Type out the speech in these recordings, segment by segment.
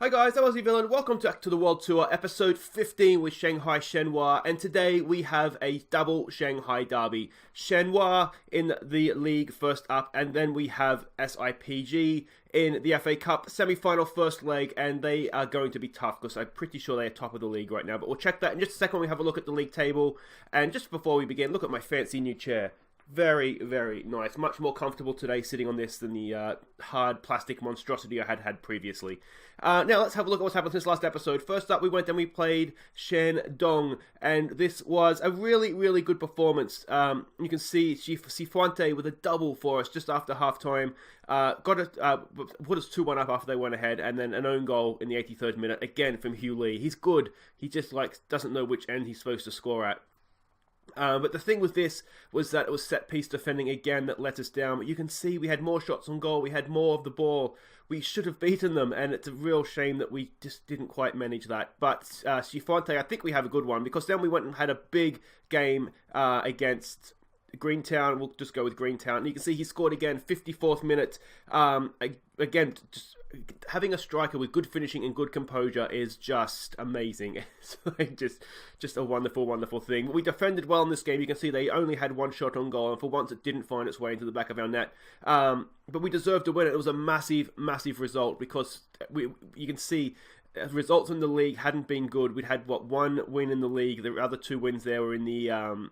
Hi guys, I'm Aussie Villain. Welcome back to the World Tour, episode 15 with Shanghai Shenhua, and today we have a double Shanghai derby. Shenhua in the league first up, and then we have SIPG in the FA Cup semi-final first leg, and they are going to be tough because I'm pretty sure they are top of the league right now, but we'll check that in just a second when we have a look at the league table. And just before we begin, look at my fancy new chair. Very, very nice. Much more comfortable today sitting on this than the hard plastic monstrosity I had previously. Now let's have a look at what's happened since last episode. First up, we went and we played Shandong, and this was a really, really good performance. You can see Cifuente with a double for us just after half-time. Put us 2-1 up after they went ahead, and then an own goal in the 83rd minute, again from Hugh Lee. He's good. He just doesn't know which end he's supposed to score at. But the thing with this was that it was set-piece defending again that let us down. But you can see we had more shots on goal. We had more of the ball. We should have beaten them, and it's a real shame that we just didn't quite manage that. But Cifuente, I think we have a good one, because then we went and had a big game against Greentown. We'll just go with Greentown. And you can see he scored again, 54th minute. Again, just having a striker with good finishing and good composure is just amazing. It's like just a wonderful, wonderful thing. We defended well in this game. You can see they only had one shot on goal, and for once it didn't find its way into the back of our net. But we deserved to win it. It was a massive, massive result, because you can see results in the league hadn't been good. We'd had, one win in the league. The other two wins there were in the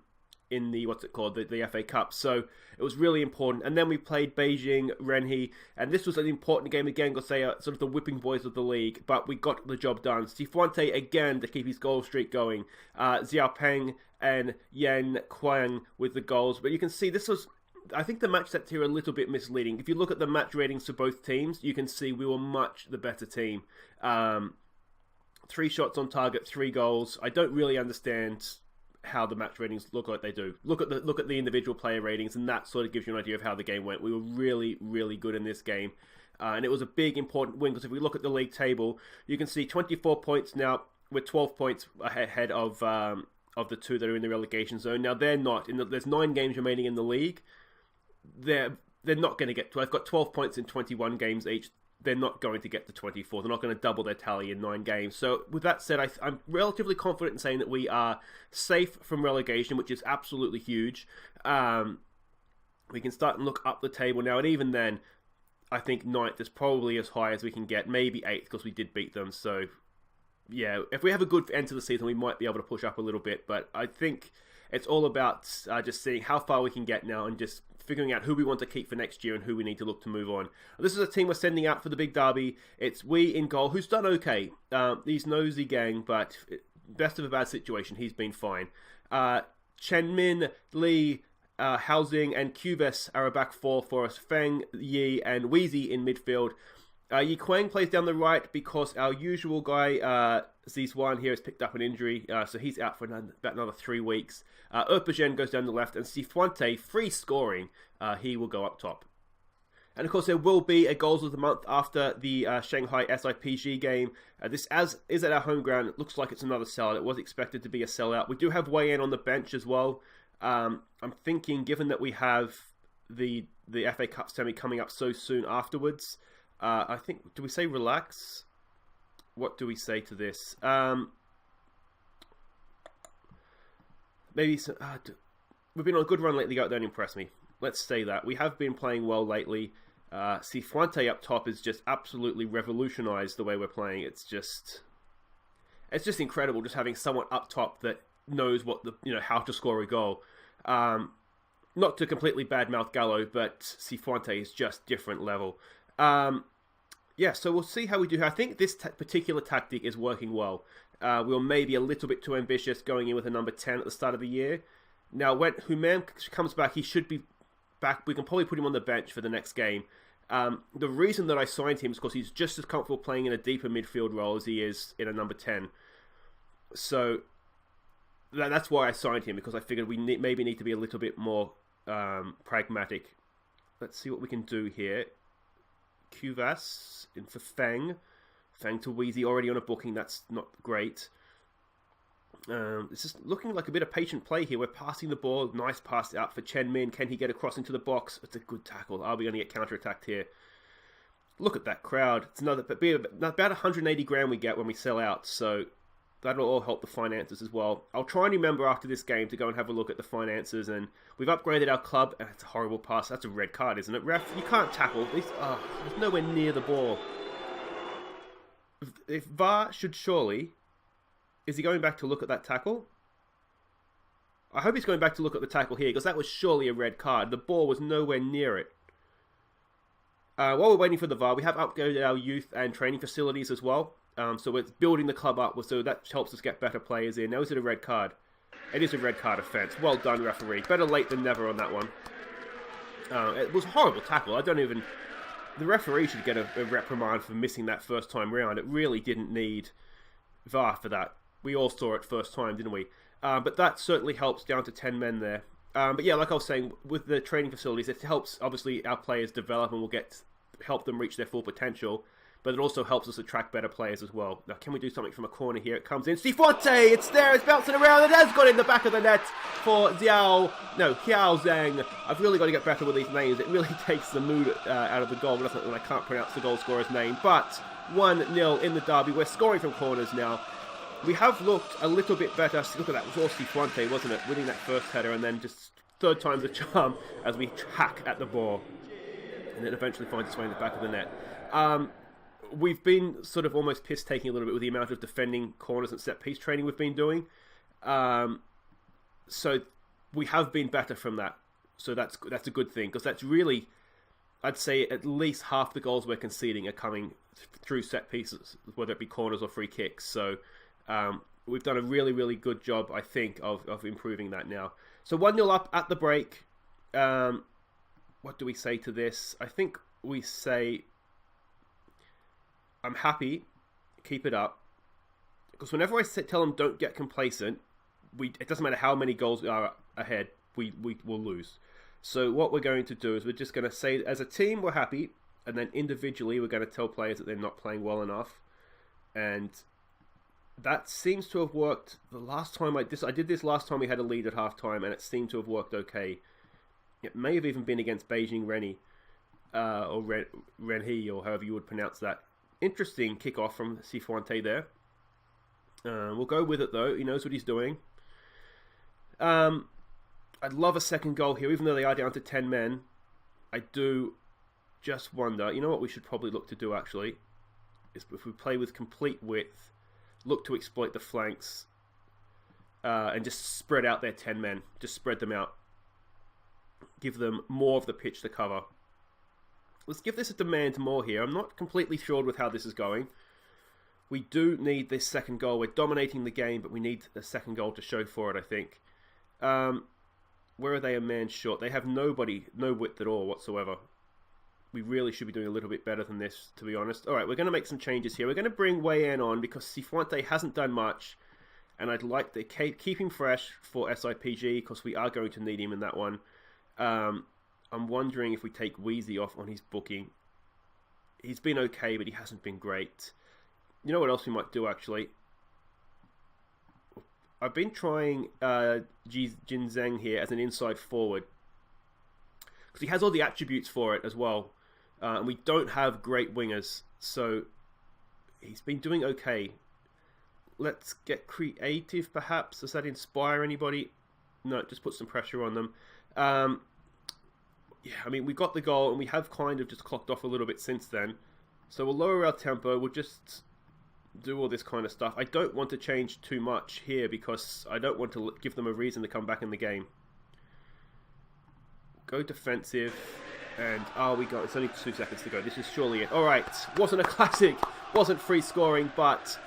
the FA Cup. So it was really important. And then we played Beijing Renhe, and this was an important game again because they are sort of the whipping boys of the league, but we got the job done. Cifuente again to keep his goal streak going. Xiaopeng and Yan Quang with the goals. But you can see this was, I think the match sets here are a little bit misleading. If you look at the match ratings for both teams, you can see we were much the better team. 3 shots on target, 3 goals. I don't really understand how the match ratings look like they do. Look at the individual player ratings, and that sort of gives you an idea of how the game went. We were really, really good in this game, and it was a big, important win, because if we look at the league table, you can see 24 points now. We're 12 points ahead of the two that are in the relegation zone. Now they're not. There's 9 games remaining in the league. They're not going to get. I've got 12 points in 21 games each. They're not going to get to 24. They're not going to double their tally in 9 games. So with that said, I'm relatively confident in saying that we are safe from relegation, which is absolutely huge. We can start and look up the table now, and even then, I think 9th is probably as high as we can get. Maybe 8th, because we did beat them. So yeah, if we have a good end to the season, we might be able to push up a little bit. But I think it's all about just seeing how far we can get now, and just figuring out who we want to keep for next year and who we need to look to move on. This is a team we're sending out for the big derby. It's Wee in goal, who's done okay. He's nosy gang, but best of a bad situation, he's been fine. Chen Min, Lee, Housing, and Cubes are a back 4 for us. Feng, Yi, and Weezy in midfield. Yi Quang plays down the right because our usual guy, Zizwan here, has picked up an injury, so he's out for about another 3 weeks. Erpegen goes down the left, and Cifuente, free scoring, he will go up top. And of course, there will be a Goals of the Month after the Shanghai SIPG game. This is at our home ground. It looks like it's another sellout. It was expected to be a sellout. We do have Wei Yan on the bench as well. I'm thinking, given that we have the FA Cup semi coming up so soon afterwards, I think, do we say relax? What do we say to this? Maybe we've been on a good run lately. Don't impress me. Let's say that. We have been playing well lately. Cifuente up top has just absolutely revolutionized the way we're playing. It's just incredible just having someone up top that knows how to score a goal. Not to completely badmouth Gallo, but Cifuente is just different level. Yeah, so we'll see how we do. I think this particular tactic is working well. We were maybe a little bit too ambitious going in with a number 10 at the start of the year. Now, when Human comes back, he should be back. We can probably put him on the bench for the next game. The reason that I signed him is because he's just as comfortable playing in a deeper midfield role as he is in a number 10. So that's why I signed him, because I figured we maybe need to be a little bit more pragmatic. Let's see what we can do here. Cuvas in for Feng. Feng to Weezy, already on a booking. That's not great. This is looking like a bit of patient play here. We're passing the ball. Nice pass out for Chen Min. Can he get across into the box? It's a good tackle. Are we going to get counter-attacked here? Look at that crowd. It's about 180 grand we get when we sell out, so that'll all help the finances as well. I'll try and remember after this game to go and have a look at the finances, and we've upgraded our club, and it's a horrible pass. That's a red card, isn't it, ref? You can't tackle. He's nowhere near the ball. If VAR should surely... Is he going back to look at that tackle? I hope he's going back to look at the tackle here, because that was surely a red card. The ball was nowhere near it. While we're waiting for the VAR, we have upgraded our youth and training facilities as well. So it's building the club up, so that helps us get better players in. Now, is it a red card? It is a red card offence. Well done, referee. Better late than never on that one. It was a horrible tackle. The referee should get a reprimand for missing that first time round. It really didn't need VAR for that. We all saw it first time, didn't we? But that certainly helps, down to 10 men there. But yeah, like I was saying, with the training facilities, it helps, obviously, our players develop and will help them reach their full potential. But it also helps us attract better players as well. Now, can we do something from a corner here? It comes in. Cifuente! It's there! It's bouncing around! It has got in the back of the net for Hiao Zhang. I've really got to get better with these names. It really takes the mood out of the goal. And I can't pronounce the goal scorer's name. But 1-0 in the derby. We're scoring from corners now. We have looked a little bit better. Look at that. It was all Cifuente, wasn't it? Winning that first header, and then just third time's the charm as we hack at the ball. And it eventually finds its way in the back of the net. We've been sort of almost piss-taking a little bit with the amount of defending corners and set-piece training we've been doing. So we have been better from that. So that's a good thing, because that's really, I'd say at least half the goals we're conceding are coming through set pieces, whether it be corners or free kicks. So we've done a really, really good job, I think, of improving that now. So 1-0 up at the break. What do we say to this? I think we say... I'm happy, keep it up, because whenever I tell them don't get complacent, it doesn't matter how many goals we are ahead, we will lose. So what we're going to do is we're just going to say, as a team, we're happy, and then individually we're going to tell players that they're not playing well enough, and that seems to have worked. The last time I did this last time we had a lead at halftime, and it seemed to have worked okay. It may have even been against Beijing Rennie, or Renhe, or however you would pronounce that. Interesting kickoff from Cifuente there. We'll go with it though. He knows what he's doing. I'd love a second goal here, even though they are down to 10 men. I do just wonder. You know what we should probably look to do actually? Is if we play with complete width, look to exploit the flanks, and just spread out their 10 men. Just spread them out. Give them more of the pitch to cover. Let's give this a demand more here. I'm not completely sure with how this is going. We do need this second goal. We're dominating the game, but we need a second goal to show for it, I think. Where are they a man short? They have no width at all whatsoever. We really should be doing a little bit better than this, to be honest. All right, we're going to make some changes here. We're going to bring Wei Yan on because Cifuente hasn't done much, and I'd like to keep him fresh for SIPG because we are going to need him in that one. I'm wondering if we take Wheezy off on his booking. He's been okay, but he hasn't been great. You know what else we might do, actually? I've been trying Jin Zheng here as an inside forward. Because he has all the attributes for it as well. And we don't have great wingers. So he's been doing okay. Let's get creative, perhaps. Does that inspire anybody? No, just put some pressure on them. Yeah, I mean, we got the goal, and we have kind of just clocked off a little bit since then. So we'll lower our tempo. We'll just do all this kind of stuff. I don't want to change too much here because I don't want to give them a reason to come back in the game. Go defensive, and it's only 2 seconds to go. This is surely it. All right, wasn't a classic, wasn't free scoring, but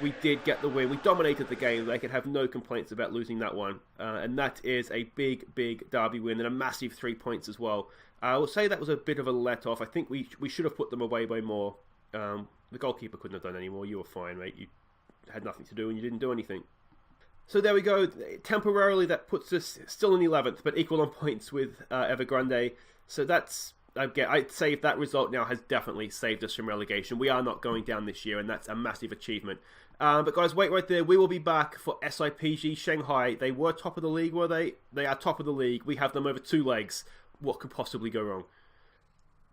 we did get the win. We dominated the game. They could have no complaints about losing that one. And that is a big, big derby win and a massive 3 points as well. I will say that was a bit of a let-off. I think we should have put them away by more. The goalkeeper couldn't have done any more. You were fine, mate. You had nothing to do and you didn't do anything. So there we go. Temporarily, that puts us still in 11th, but equal on points with Evergrande. So that's... I'd say that result now has definitely saved us from relegation. We are not going down this year, and that's a massive achievement. But guys, wait right there. We will be back for SIPG Shanghai. They were top of the league, were they? They are top of the league. We have them over 2 legs. What could possibly go wrong?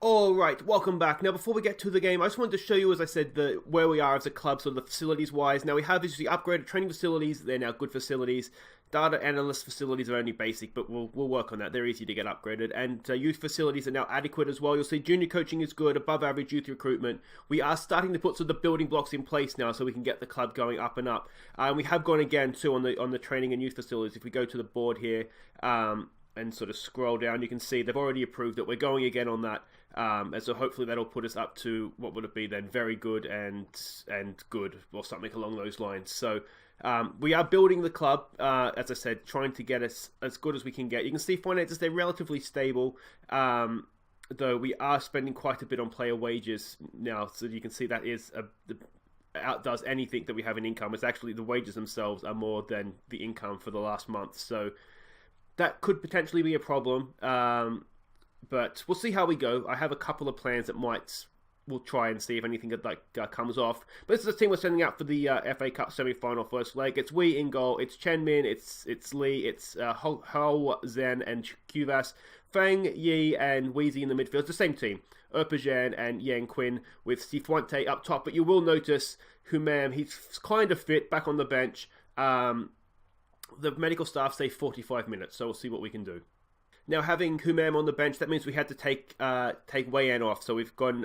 Alright, welcome back. Now before we get to the game, I just wanted to show you, as I said, where we are as a club, sort of the facilities wise. Now we have these upgraded training facilities, they're now good facilities. Data analyst facilities are only basic, but we'll work on that. They're easy to get upgraded. And youth facilities are now adequate as well. You'll see junior coaching is good, above average youth recruitment. We are starting to put sort of the building blocks in place now so we can get the club going up and up. And we have gone again too on the training and youth facilities. If we go to the board here and sort of scroll down, you can see they've already approved that we're going again on that. And so hopefully that'll put us up to, what would it be then, very good and good, or something along those lines. So we are building the club, as I said, trying to get us as good as we can get. You can see finances, they're relatively stable, though we are spending quite a bit on player wages now. So you can see that is outdoes anything that we have in income. It's actually the wages themselves are more than the income for the last month. So that could potentially be a problem. But we'll see how we go. I have a couple of plans that we'll try and see if anything comes off. But this is the team we're sending out for the FA Cup semi-final first leg. It's Wei in goal. It's Chen Min. It's Li. It's Hao Zhen and Qvas. Feng Yi and Weezy in the midfield. It's the same team. Erpajan and Yang Quinn with Sifuente up top. But you will notice Humam, he's kind of fit, back on the bench. The medical staff say 45 minutes, so we'll see what we can do. Now, having Humam on the bench, that means we had to take Wei An off. So we've gone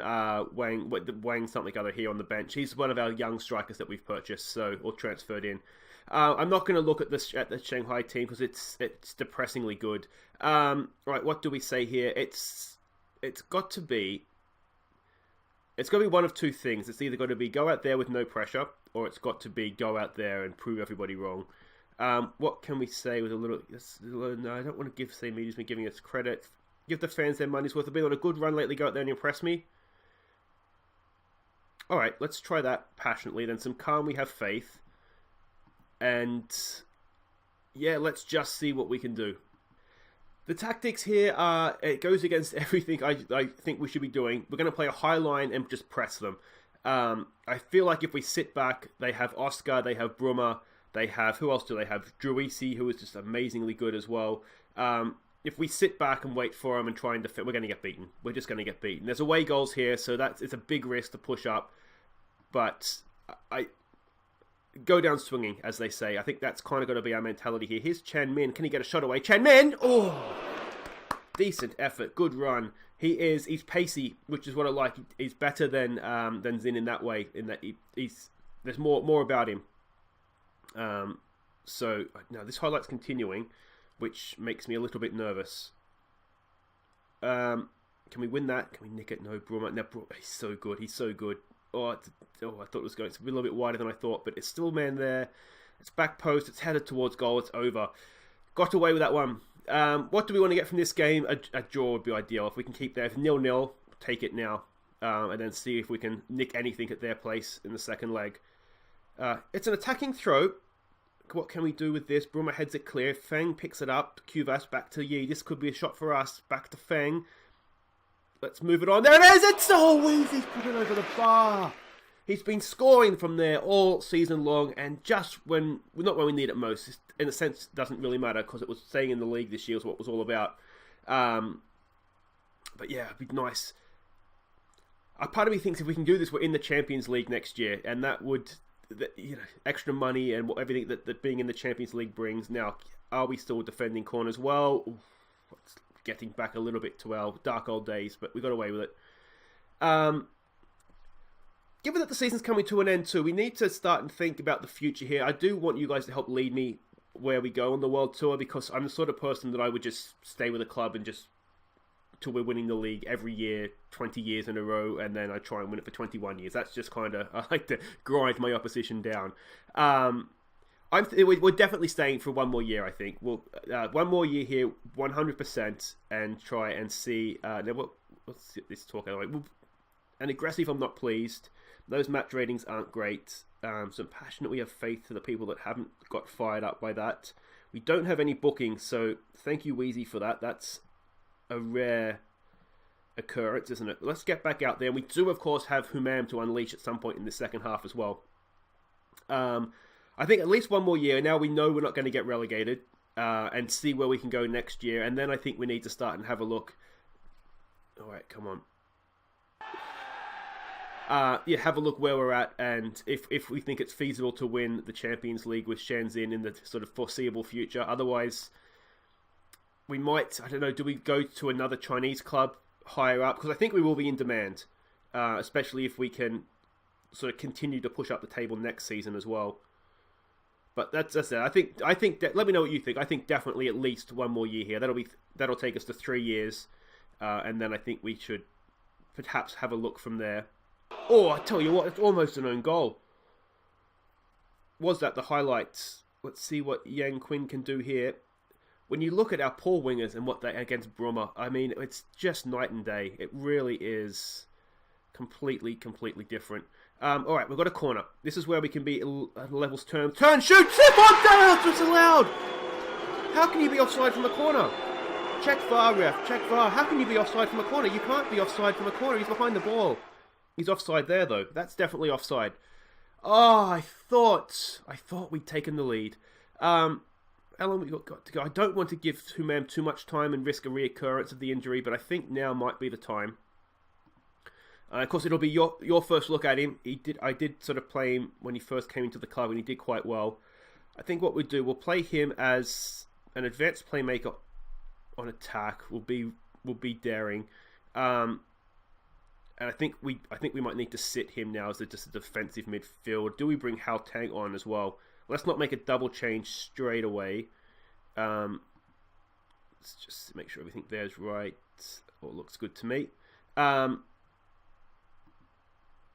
Wang something other here on the bench. He's one of our young strikers that we've purchased, or transferred in. I'm not going to look at the Shanghai team because it's depressingly good. Right, what do we say here? It's got to be one of two things. It's either got to be go out there with no pressure, or it's got to be go out there and prove everybody wrong. What can we say with a little... No, I don't want to say media's been giving us credit. Give the fans their money's worth. They've been on a good run lately. Go out there and impress me. Alright, let's try that passionately. Then some calm, we have faith. And yeah, let's just see what we can do. The tactics here are... It goes against everything I think we should be doing. We're going to play a high line and just press them. I feel like if we sit back, they have Oscar, they have Brummer... They have, who else do they have? Druisi, who is just amazingly good as well. If we sit back and wait for them and try and defend, we're going to get beaten. We're just going to get beaten. There's away goals here, so it's a big risk to push up. But I go down swinging, as they say. I think that's kind of going to be our mentality here. Here's Chen Min. Can he get a shot away? Chen Min! Oh! Decent effort. Good run. He's pacey, which is what I like. He's better than Zin in that way. In that there's more about him. So now this highlight's continuing, which makes me a little bit nervous. Can we win that? Can we nick it? No, Brummer. No, he's so good. He's so good. I thought it was going to be a little bit wider than I thought, but it's still man there. It's back post. It's headed towards goal. It's over. Got away with that one. What do we want to get from this game? A draw would be ideal. If we can keep there, if 0-0, take it now, and then see if we can nick anything at their place in the second leg. It's an attacking throw. What can we do with this? Brummer heads it clear. Feng picks it up. Qvas back to Yi. This could be a shot for us. Back to Feng. Let's move it on. There it is! It's so easy. He's put it over the bar. He's been scoring from there all season long, and just not when we need it most. In a sense, it doesn't really matter because it was staying in the league this year is what it was all about. But yeah, it'd be nice. A part of me thinks if we can do this, we're in the Champions League next year, and that would... extra money and everything that being in the Champions League brings. Now, are we still defending corners? Well, it's getting back a little bit to our dark old days, but we got away with it. Given that the season's coming to an end too, we need to start and think about the future here. I do want you guys to help lead me where we go on the World Tour, because I'm the sort of person that I would just stay with the club and just till we're winning the league every year, 20 years in a row, and then I try and win it for 21 years. That's just kind of, I like to grind my opposition down. We're definitely staying for one more year, I think. We'll one more year here, 100%, and try and see. Let's this talk out. And aggressive, I'm not pleased. Those match ratings aren't great. Some passionate, we have faith to the people that haven't got fired up by that. We don't have any bookings, so thank you, Wheezy, for that. That's a rare occurrence, isn't it? Let's get back out there. We do, of course, have Humam to unleash at some point in the second half as well. I think at least one more year. Now we know we're not going to get relegated, and see where we can go next year. And then I think we need to start and have a look. All right, come on. yeah, have a look where we're at, and if we think it's feasible to win the Champions League with Shenzhen in the sort of foreseeable future. Otherwise, we might, I don't know, do we go to another Chinese club higher up? Because I think we will be in demand, especially if we can sort of continue to push up the table next season as well. But that's it. I think that, let me know what you think. I think definitely at least one more year here. That'll take us to 3 years, and then I think we should perhaps have a look from there. Oh, I tell you what, it's almost an own goal. Was that the highlights? Let's see what Yang Quinn can do here. When you look at our poor wingers and what they against Brummer, I mean, it's just night and day. It really is completely different. All right, we've got a corner. This is where we can be at levels turn, shoot, tip on down, it's allowed. How can you be offside from a corner? Check VAR, ref, check VAR. How can you be offside from a corner? You can't be offside from a corner. He's behind the ball. He's offside there, though. That's definitely offside. Oh, I thought we'd taken the lead. How long we got to go? I don't want to give Humam too much time and risk a reoccurrence of the injury, but I think now might be the time. Of course, it'll be your first look at him. I did sort of play him when he first came into the club, and he did quite well. I think what we'll do, we'll play him as an advanced playmaker on attack. Will be daring. And I think we might need to sit him now as just a defensive midfield. Do we bring Hao Tang on as well? Let's not make a double change straight away. Let's just make sure everything there's right. All looks good to me.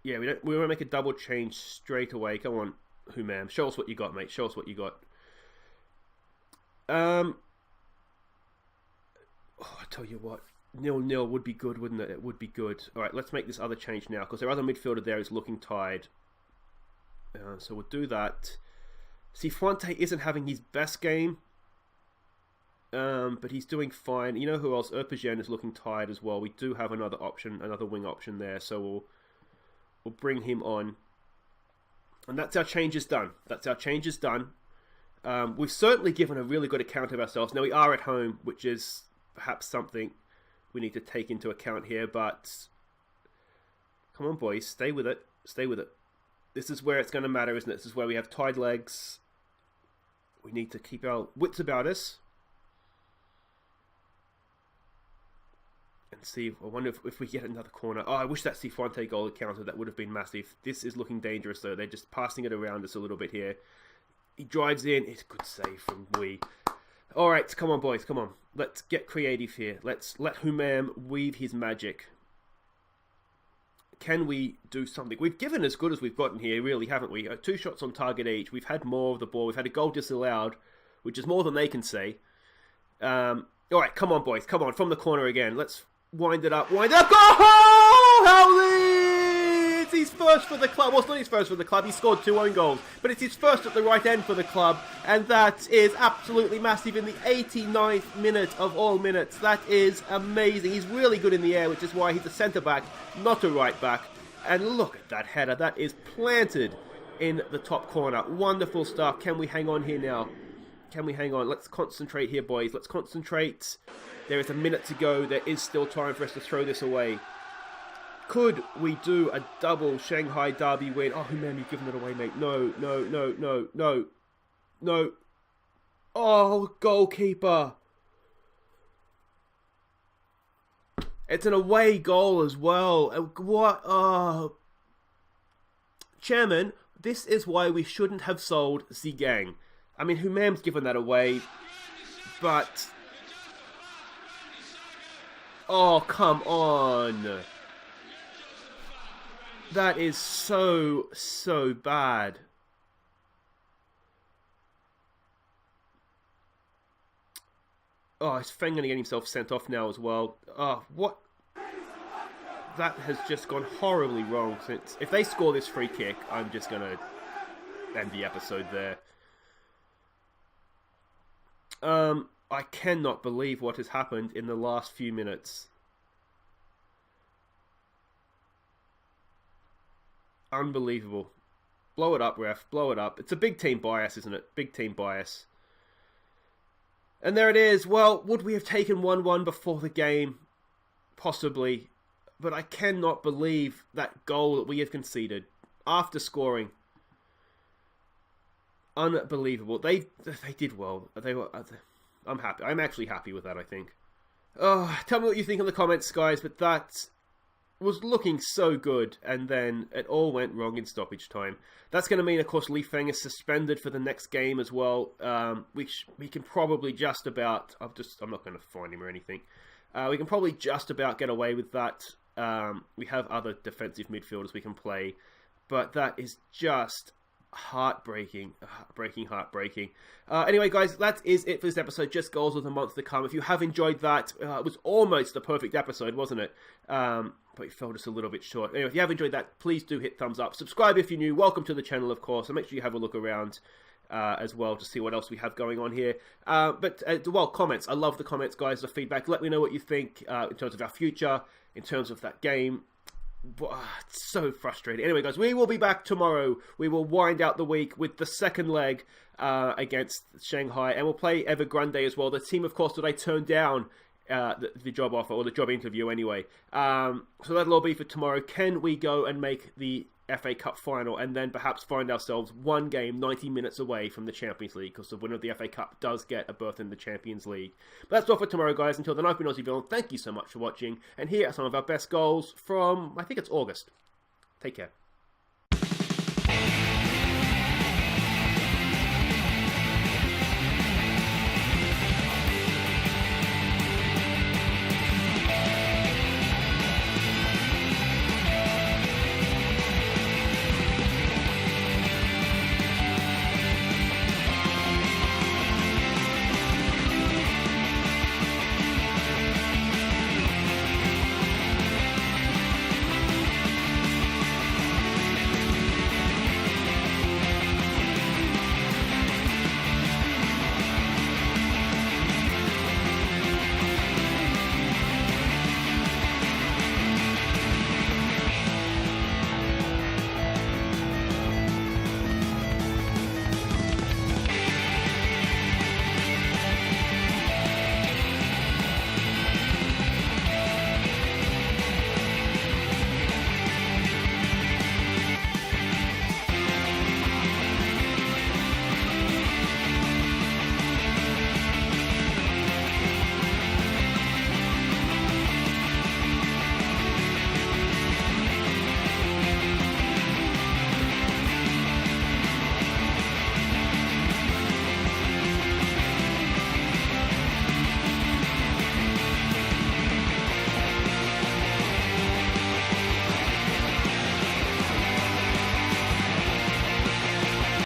Yeah, we won't make a double change straight away. Come on, Humam. Show us what you got, mate. Show us what you got. Oh, I tell you what. 0-0 would be good, wouldn't it? It would be good. All right, let's make this other change now, because our other midfielder there is looking tired. So we'll do that. Cifuente isn't having his best game, but he's doing fine. You know who else? Erpegen is looking tired as well. We do have another option, another wing option there, so we'll bring him on. And that's our changes done. That's our changes done. We've certainly given a really good account of ourselves. Now, we are at home, which is perhaps something we need to take into account here, but come on, boys, stay with it. Stay with it. This is where it's going to matter, isn't it? This is where we have tied legs. We need to keep our wits about us. And see, I wonder if we get another corner. Oh, I wish that Cifuente goal had counted. That would have been massive. This is looking dangerous, though. They're just passing it around us a little bit here. He drives in. It's a good save from Wee. All right, come on, boys, come on. Let's get creative here. Let's let Humam weave his magic. Can we do something? We've given as good as we've gotten here, really, haven't we? 2 shots on target each. We've had more of the ball. We've had a goal disallowed, which is more than they can say. All right, come on, boys, come on. From the corner again. Let's wind it up. Wind it up. Goal! Howley! It's his first for the club. Well, it's not his first for the club. He scored 2 own goals. But it's his first at the right end for the club. And that is absolutely massive in the 89th minute of all minutes. That is amazing. He's really good in the air, which is why he's a centre-back, not a right-back. And look at that header. That is planted in the top corner. Wonderful stuff. Can we hang on here now? Can we hang on? Let's concentrate here, boys. Let's concentrate. There is a minute to go. There is still time for us to throw this away. Could we do a double Shanghai derby win? Oh, man, you've given it away, mate. No. Oh, goalkeeper. It's an away goal as well. What? Oh. Chairman, this is why we shouldn't have sold Zigang. I mean, Humam's given that away, but... Oh, come on. That is so bad. Oh, he's Feng going to get himself sent off now as well. Oh, what? That has just gone horribly wrong. Since if they score this free kick, I'm just going to end the episode there. I cannot believe what has happened in the last few minutes. Unbelievable. Blow it up, ref. Blow it up. It's a big team bias, isn't it? Big team bias. And there it is. Well, would we have taken 1-1 before the game? Possibly. but I cannot believe that goal that we have conceded after scoring. Unbelievable. They did well. I'm happy. I'm actually happy with that, I think. Oh, tell me what you think in the comments, guys, but that was looking so good, and then it all went wrong in stoppage time. That's going to mean, of course, Li Feng is suspended for the next game as well. We can probably just about... I'm not going to fine him or anything. We can probably just about get away with that. We have other defensive midfielders we can play, but that is just heartbreaking. Anyway, guys, that is it for this episode. Just goals of the month to come. If you have enjoyed that, it was almost the perfect episode, wasn't it? But it fell just a little bit short. Anyway, if you have enjoyed that, please do hit thumbs up. Subscribe if you're new. Welcome to the channel, of course. And make sure you have a look around as well to see what else we have going on here. Well, comments. I love the comments, guys, the feedback. Let me know what you think in terms of our future, in terms of that game. It's so frustrating. Anyway, guys, we will be back tomorrow. We will wind out the week with the second leg against Shanghai, and we'll play Evergrande as well. The team, of course, that I turned down the job offer, or the job interview anyway. So that'll all be for tomorrow. Can we go and make the FA Cup final, and then perhaps find ourselves one game 90 minutes away from the Champions League, because the winner of the FA Cup does get a berth in the Champions League. But that's all for tomorrow, guys. Until then, I've been Aussie Villain. Thank you so much for watching, and here are some of our best goals from, I think it's August. Take care.